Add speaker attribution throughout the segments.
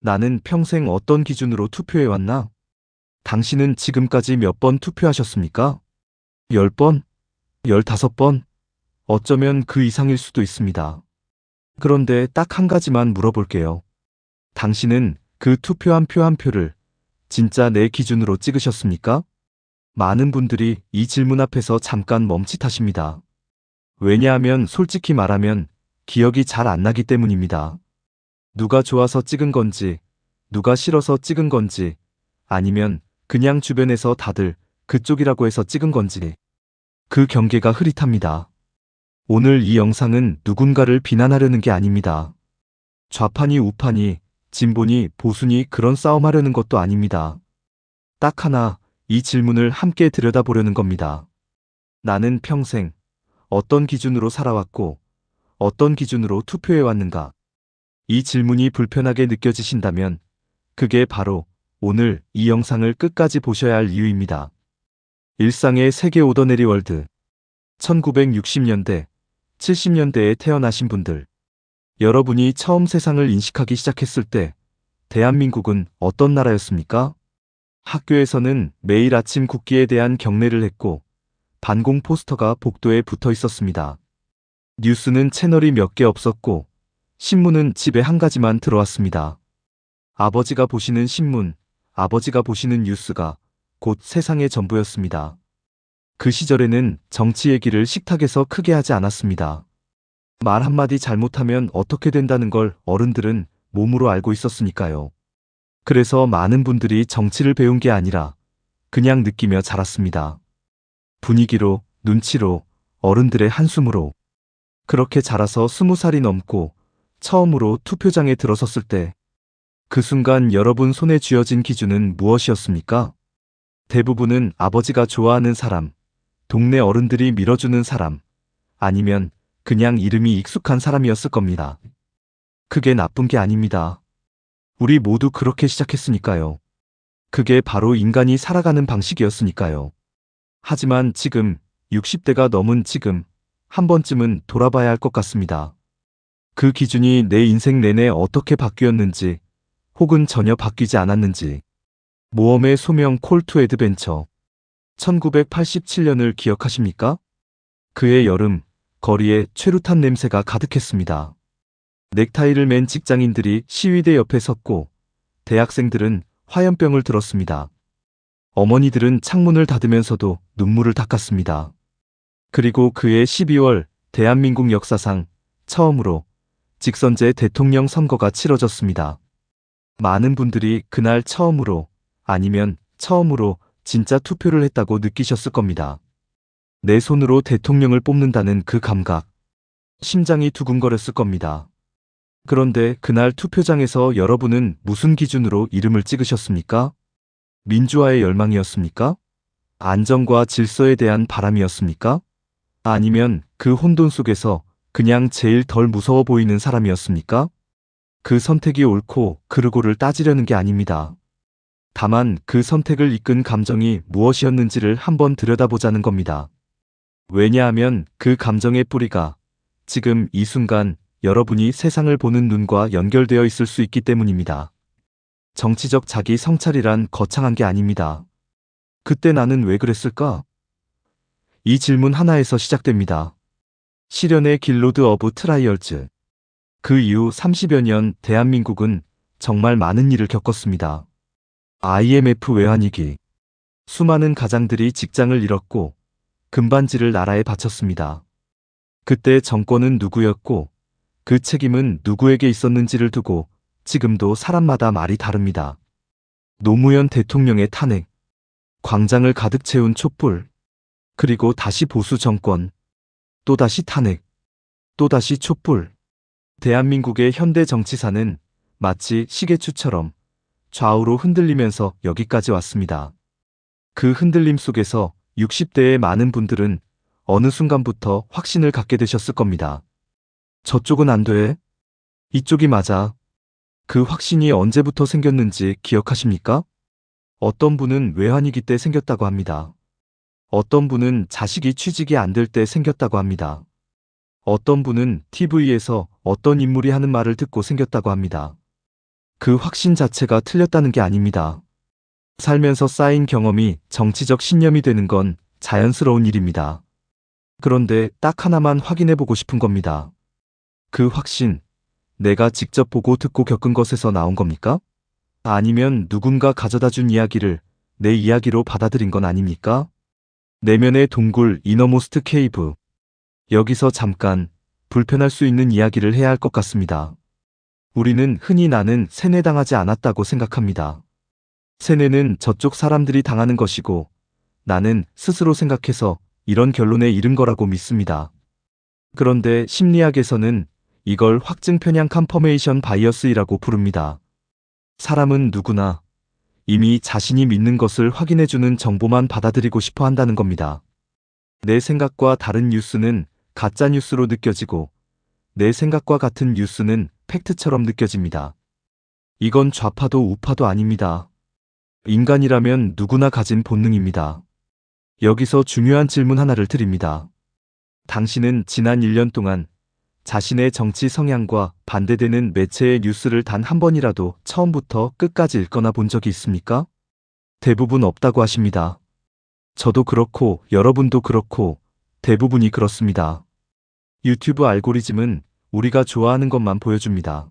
Speaker 1: 나는 평생 어떤 기준으로 투표해왔나? 당신은 지금까지 몇 번 투표하셨습니까? 10번? 15번? 어쩌면 그 이상일 수도 있습니다. 그런데 딱 한 가지만 물어볼게요. 당신은 그 투표 한 표 한 표를 진짜 내 기준으로 찍으셨습니까? 많은 분들이 이 질문 앞에서 잠깐 멈칫하십니다. 왜냐하면 솔직히 말하면 기억이 잘 안 나기 때문입니다. 누가 좋아서 찍은 건지, 누가 싫어서 찍은 건지, 아니면 그냥 주변에서 다들 그쪽이라고 해서 찍은 건지, 그 경계가 흐릿합니다. 오늘 이 영상은 누군가를 비난하려는 게 아닙니다. 좌파니 우파니, 진보니 보수니 그런 싸움하려는 것도 아닙니다. 딱 하나, 이 질문을 함께 들여다보려는 겁니다. 나는 평생 어떤 기준으로 살아왔고, 어떤 기준으로 투표해왔는가? 이 질문이 불편하게 느껴지신다면 그게 바로 오늘 이 영상을 끝까지 보셔야 할 이유입니다. 일상의 세계 오더네리 월드. 1960년대, 70년대에 태어나신 분들. 여러분이 처음 세상을 인식하기 시작했을 때 대한민국은 어떤 나라였습니까? 학교에서는 매일 아침 국기에 대한 경례를 했고 반공 포스터가 복도에 붙어 있었습니다. 뉴스는 채널이 몇 개 없었고 신문은 집에 한 가지만 들어왔습니다. 아버지가 보시는 신문, 아버지가 보시는 뉴스가 곧 세상의 전부였습니다. 그 시절에는 정치 얘기를 식탁에서 크게 하지 않았습니다. 말 한마디 잘못하면 어떻게 된다는 걸 어른들은 몸으로 알고 있었으니까요. 그래서 많은 분들이 정치를 배운 게 아니라 그냥 느끼며 자랐습니다. 분위기로, 눈치로, 어른들의 한숨으로. 그렇게 자라서 20살이 넘고 처음으로 투표장에 들어섰을 때 그 순간 여러분 손에 쥐어진 기준은 무엇이었습니까? 대부분은 아버지가 좋아하는 사람, 동네 어른들이 밀어주는 사람, 아니면 그냥 이름이 익숙한 사람이었을 겁니다. 그게 나쁜 게 아닙니다. 우리 모두 그렇게 시작했으니까요. 그게 바로 인간이 살아가는 방식이었으니까요. 하지만 지금 60대가 넘은 지금 한 번쯤은 돌아봐야 할 것 같습니다. 그 기준이 내 인생 내내 어떻게 바뀌었는지 혹은 전혀 바뀌지 않았는지. 모험의 소명 콜 투 애드벤처. 1987년을 기억하십니까? 그해 여름, 거리에 최루탄 냄새가 가득했습니다. 넥타이를 맨 직장인들이 시위대 옆에 섰고 대학생들은 화염병을 들었습니다. 어머니들은 창문을 닫으면서도 눈물을 닦았습니다. 그리고 그해 12월 대한민국 역사상 처음으로 직선제 대통령 선거가 치러졌습니다. 많은 분들이 그날 처음으로 아니면 처음으로 진짜 투표를 했다고 느끼셨을 겁니다. 내 손으로 대통령을 뽑는다는 그 감각. 심장이 두근거렸을 겁니다. 그런데 그날 투표장에서 여러분은 무슨 기준으로 이름을 찍으셨습니까? 민주화의 열망이었습니까? 안정과 질서에 대한 바람이었습니까? 아니면 그 혼돈 속에서 그냥 제일 덜 무서워 보이는 사람이었습니까? 그 선택이 옳고 그르고를 따지려는 게 아닙니다. 다만 그 선택을 이끈 감정이 무엇이었는지를 한번 들여다보자는 겁니다. 왜냐하면 그 감정의 뿌리가 지금 이 순간 여러분이 세상을 보는 눈과 연결되어 있을 수 있기 때문입니다. 정치적 자기 성찰이란 거창한 게 아닙니다. 그때 나는 왜 그랬을까? 이 질문 하나에서 시작됩니다. 실현의 길 로드 오브 트라이얼즈. 그 이후 30여 년 대한민국은 정말 많은 일을 겪었습니다. IMF 외환위기. 수많은 가장들이 직장을 잃었고 금반지를 나라에 바쳤습니다. 그때 정권은 누구였고 그 책임은 누구에게 있었는지를 두고 지금도 사람마다 말이 다릅니다. 노무현 대통령의 탄핵, 광장을 가득 채운 촛불, 그리고 다시 보수 정권, 또다시 탄핵, 또다시 촛불. 대한민국의 현대 정치사는 마치 시계추처럼 좌우로 흔들리면서 여기까지 왔습니다. 그 흔들림 속에서 60대의 많은 분들은 어느 순간부터 확신을 갖게 되셨을 겁니다. 저쪽은 안 돼. 이쪽이 맞아. 그 확신이 언제부터 생겼는지 기억하십니까? 어떤 분은 외환위기 때 생겼다고 합니다. 어떤 분은 자식이 취직이 안 될 때 생겼다고 합니다. 어떤 분은 TV에서 어떤 인물이 하는 말을 듣고 생겼다고 합니다. 그 확신 자체가 틀렸다는 게 아닙니다. 살면서 쌓인 경험이 정치적 신념이 되는 건 자연스러운 일입니다. 그런데 딱 하나만 확인해보고 싶은 겁니다. 그 확신, 내가 직접 보고 듣고 겪은 것에서 나온 겁니까? 아니면 누군가 가져다 준 이야기를 내 이야기로 받아들인 건 아닙니까? 내면의 동굴 이너모스트 케이브. 여기서 잠깐 불편할 수 있는 이야기를 해야 할 것 같습니다. 우리는 흔히 나는 세뇌당하지 않았다고 생각합니다. 세뇌는 저쪽 사람들이 당하는 것이고 나는 스스로 생각해서 이런 결론에 이른 거라고 믿습니다. 그런데 심리학에서는 이걸 확증 편향 컨퍼메이션 바이어스이라고 부릅니다. 사람은 누구나 이미 자신이 믿는 것을 확인해주는 정보만 받아들이고 싶어 한다는 겁니다. 내 생각과 다른 뉴스는 가짜 뉴스로 느껴지고 내 생각과 같은 뉴스는 팩트처럼 느껴집니다. 이건 좌파도 우파도 아닙니다. 인간이라면 누구나 가진 본능입니다. 여기서 중요한 질문 하나를 드립니다. 당신은 지난 1년 동안 자신의 정치 성향과 반대되는 매체의 뉴스를 단 한 번이라도 처음부터 끝까지 읽거나 본 적이 있습니까? 대부분 없다고 하십니다. 저도 그렇고 여러분도 그렇고 대부분이 그렇습니다. 유튜브 알고리즘은 우리가 좋아하는 것만 보여줍니다.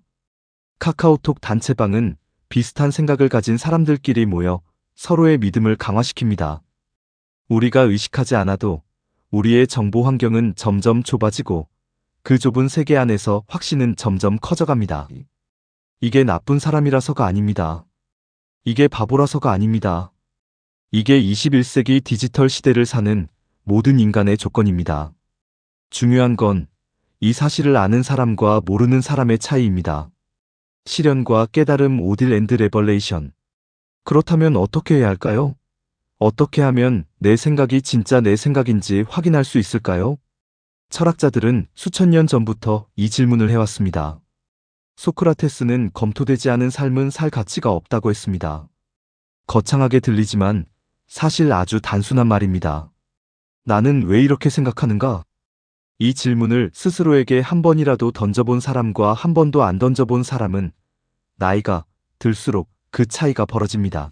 Speaker 1: 카카오톡 단체방은 비슷한 생각을 가진 사람들끼리 모여 서로의 믿음을 강화시킵니다. 우리가 의식하지 않아도 우리의 정보 환경은 점점 좁아지고 그 좁은 세계 안에서 확신은 점점 커져갑니다. 이게 나쁜 사람이라서가 아닙니다. 이게 바보라서가 아닙니다. 이게 21세기 디지털 시대를 사는 모든 인간의 조건입니다. 중요한 건 이 사실을 아는 사람과 모르는 사람의 차이입니다. 실현과 깨달음 오딜 앤드 레벌레이션. 그렇다면 어떻게 해야 할까요? 어떻게 하면 내 생각이 진짜 내 생각인지 확인할 수 있을까요? 철학자들은 수천 년 전부터 이 질문을 해왔습니다. 소크라테스는 검토되지 않은 삶은 살 가치가 없다고 했습니다. 거창하게 들리지만 사실 아주 단순한 말입니다. 나는 왜 이렇게 생각하는가? 이 질문을 스스로에게 한 번이라도 던져본 사람과 한 번도 안 던져본 사람은 나이가 들수록 그 차이가 벌어집니다.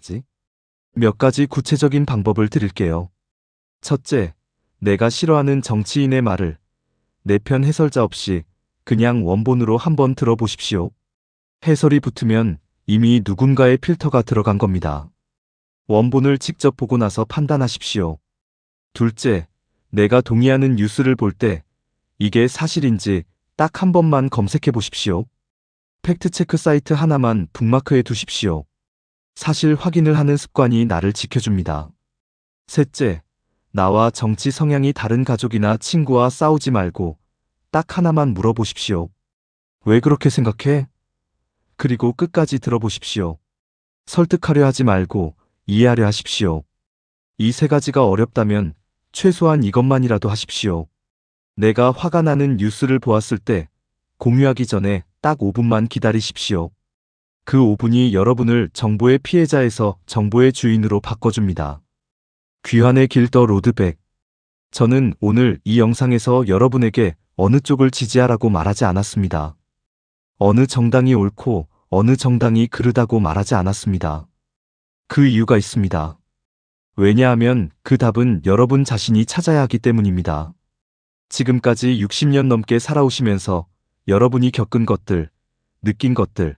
Speaker 1: 몇 가지 구체적인 방법을 드릴게요. 첫째, 내가 싫어하는 정치인의 말을 내 편 해설자 없이 그냥 원본으로 한번 들어보십시오. 해설이 붙으면 이미 누군가의 필터가 들어간 겁니다. 원본을 직접 보고 나서 판단하십시오. 둘째, 내가 동의하는 뉴스를 볼 때 이게 사실인지 딱 한 번만 검색해 보십시오. 팩트체크 사이트 하나만 북마크해 두십시오. 사실 확인을 하는 습관이 나를 지켜줍니다. 셋째, 나와 정치 성향이 다른 가족이나 친구와 싸우지 말고 딱 하나만 물어보십시오. 왜 그렇게 생각해? 그리고 끝까지 들어보십시오. 설득하려 하지 말고 이해하려 하십시오. 이 세 가지가 어렵다면 최소한 이것만이라도 하십시오. 내가 화가 나는 뉴스를 보았을 때 공유하기 전에 딱 5분만 기다리십시오. 그 5분이 여러분을 정보의 피해자에서 정보의 주인으로 바꿔줍니다. 귀환의 길 더 로드백. 저는 오늘 이 영상에서 여러분에게 어느 쪽을 지지하라고 말하지 않았습니다. 어느 정당이 옳고 어느 정당이 그르다고 말하지 않았습니다. 그 이유가 있습니다. 왜냐하면 그 답은 여러분 자신이 찾아야 하기 때문입니다. 지금까지 60년 넘게 살아오시면서 여러분이 겪은 것들, 느낀 것들,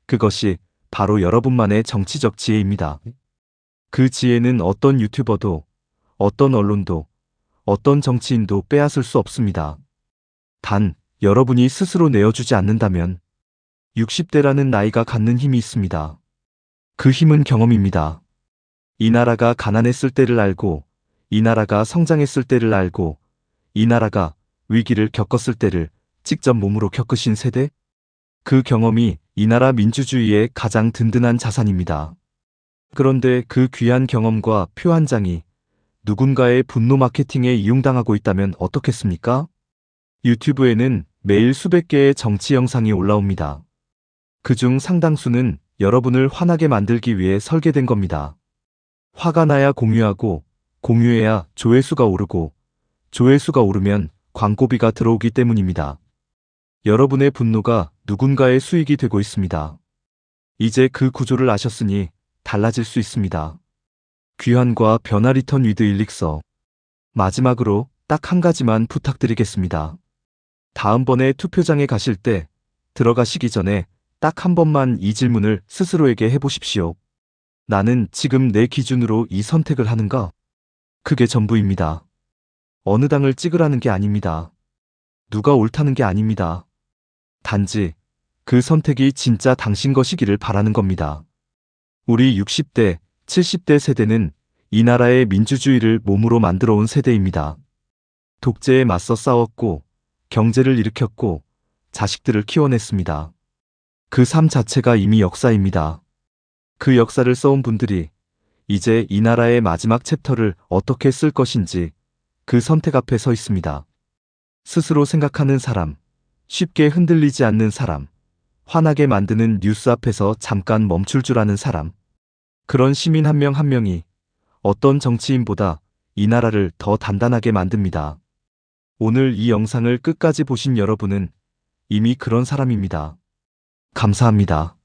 Speaker 1: 그것이 바로 여러분만의 정치적 지혜입니다. 그 지혜는 어떤 유튜버도, 어떤 언론도, 어떤 정치인도 빼앗을 수 없습니다. 단, 여러분이 스스로 내어주지 않는다면 60대라는 나이가 갖는 힘이 있습니다. 그 힘은 경험입니다. 이 나라가 가난했을 때를 알고, 이 나라가 성장했을 때를 알고, 이 나라가 위기를 겪었을 때를 직접 몸으로 겪으신 세대? 그 경험이 이 나라 민주주의의 가장 든든한 자산입니다. 그런데 그 귀한 경험과 표 한 장이 누군가의 분노 마케팅에 이용당하고 있다면 어떻겠습니까? 유튜브에는 매일 수백 개의 정치 영상이 올라옵니다. 그중 상당수는 여러분을 화나게 만들기 위해 설계된 겁니다. 화가 나야 공유하고, 공유해야 조회수가 오르고, 조회수가 오르면 광고비가 들어오기 때문입니다. 여러분의 분노가 누군가의 수익이 되고 있습니다. 이제 그 구조를 아셨으니 달라질 수 있습니다. 귀환과 변화 리턴 위드 일릭서. 마지막으로 딱 한 가지만 부탁드리겠습니다. 다음번에 투표장에 가실 때 들어가시기 전에 딱 한 번만 이 질문을 스스로에게 해보십시오. 나는 지금 내 기준으로 이 선택을 하는가? 그게 전부입니다. 어느 당을 찍으라는 게 아닙니다. 누가 옳다는 게 아닙니다. 단지 그 선택이 진짜 당신 것이기를 바라는 겁니다. 우리 60대, 70대 세대는 이 나라의 민주주의를 몸으로 만들어 온 세대입니다. 독재에 맞서 싸웠고, 경제를 일으켰고, 자식들을 키워냈습니다. 그 삶 자체가 이미 역사입니다. 그 역사를 써온 분들이 이제 이 나라의 마지막 챕터를 어떻게 쓸 것인지 그 선택 앞에 서 있습니다. 스스로 생각하는 사람, 쉽게 흔들리지 않는 사람, 화나게 만드는 뉴스 앞에서 잠깐 멈출 줄 아는 사람. 그런 시민 한 명 한 명이 어떤 정치인보다 이 나라를 더 단단하게 만듭니다. 오늘 이 영상을 끝까지 보신 여러분은 이미 그런 사람입니다. 감사합니다.